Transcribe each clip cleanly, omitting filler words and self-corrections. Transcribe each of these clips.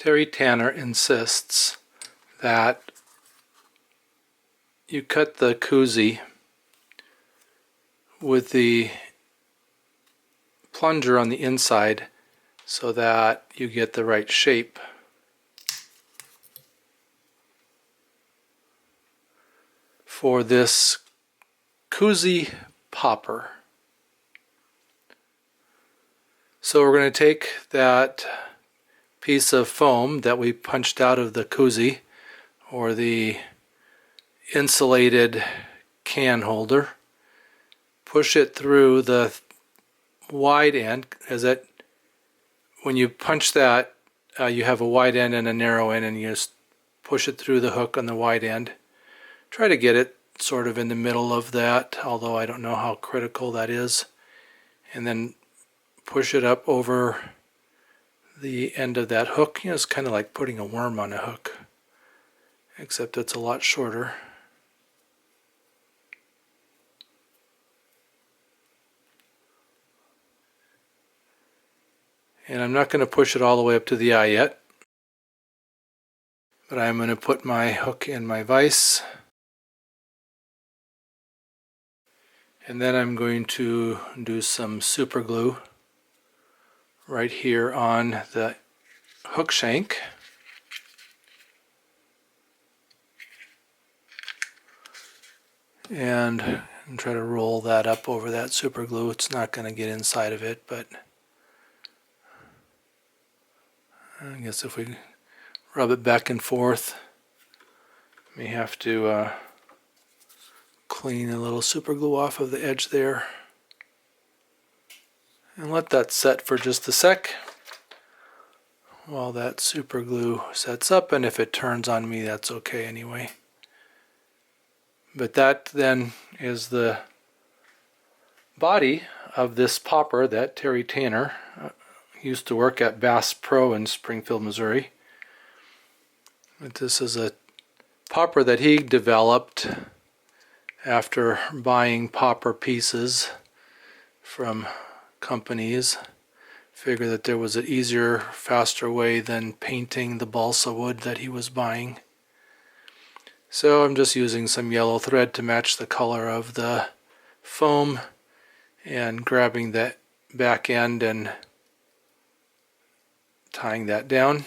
Terry Tanner insists that you cut the koozie with the plunger on the inside so that you get the right shape. For this koozie popper. So we're going to take that piece of foam that we punched out of the koozie, or the insulated can holder, push it through the wide end, as that when you punch that you have a wide end and a narrow end, and you just push it through the hook on the wide end. Try to get it sort of in the middle of that, although I don't know how critical that is, and then push it up over the end of that hook. You know, it's kind of like putting a worm on a hook, except it's a lot shorter. And I'm not going to push it all the way up to the eye yet, but I'm going to put my hook in my vise, and then I'm going to do some super glue right here on the hook shank. And try to roll that up over that super glue. It's not going to get inside of it, but I guess if we rub it back and forth, may have to clean a little super glue off of the edge there. And let that set for just a sec while that super glue sets up, and if it turns on me, that's okay anyway. But that then is the body of this popper that Terry Tanner used to work at Bass Pro in Springfield, Missouri. But this is a popper that he developed after buying popper pieces from companies. Figured that there was an easier, faster way than painting the balsa wood that he was buying. So I'm just using some yellow thread to match the color of the foam, and grabbing that back end and tying that down.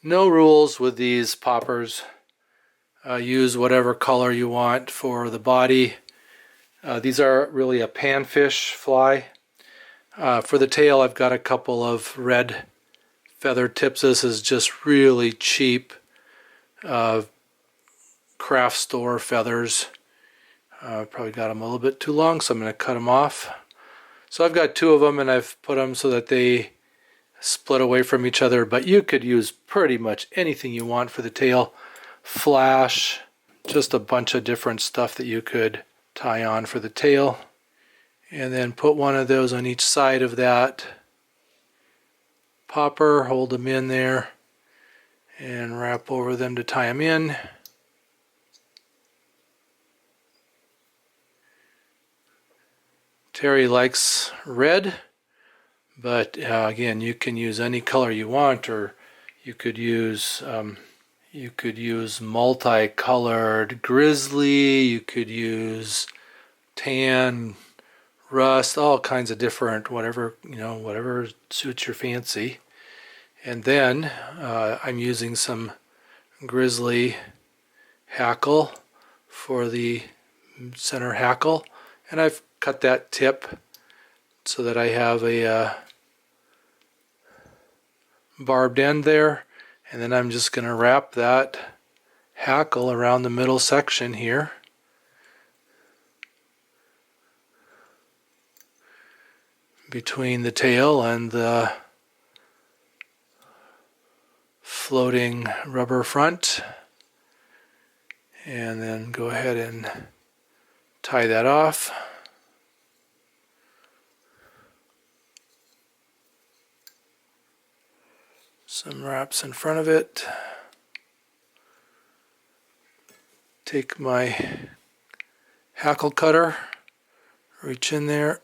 No rules with these poppers. Use whatever color you want for the body. These are really a panfish fly. For the tail, I've got a couple of red feather tips. This is just really cheap craft store feathers. Probably got them a little bit too long, so I'm going to cut them off. So I've got two of them, and I've put them so that they split away from each other, but you could use pretty much anything you want for the tail. Flash, just a bunch of different stuff that you could tie on for the tail. And then put one of those on each side of that popper, hold them in there, and wrap over them to tie them in. Terry likes red, but again, you can use any color you want, or you could use multicolored grizzly, you could use tan, rust, all kinds of different, whatever suits your fancy. And then I'm using some grizzly hackle for the center hackle, and I've cut that tip so that I have a barbed end there, and then I'm just going to wrap that hackle around the middle section here. Between the tail and the floating rubber front, and then go ahead and tie that off. Some wraps in front of it. Take my hackle cutter, reach in there,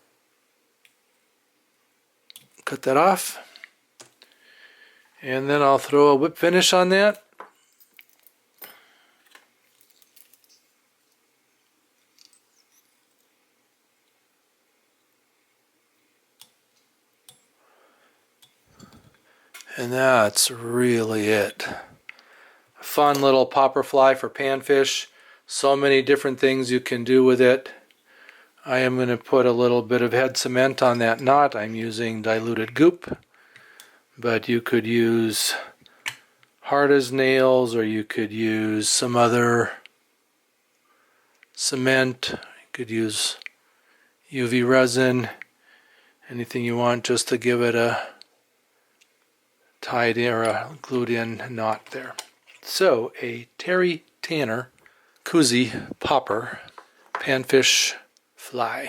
cut that off. And then I'll throw a whip finish on that. And that's really it. A fun little popper fly for panfish. So many different things you can do with it. I am going to put a little bit of head cement on that knot. I'm using diluted goop, but you could use hard as nails, or you could use some other cement. You could use UV resin, anything you want, just to give it a tied in or a glued in knot there. So a Terry Tanner koozie popper panfish fly.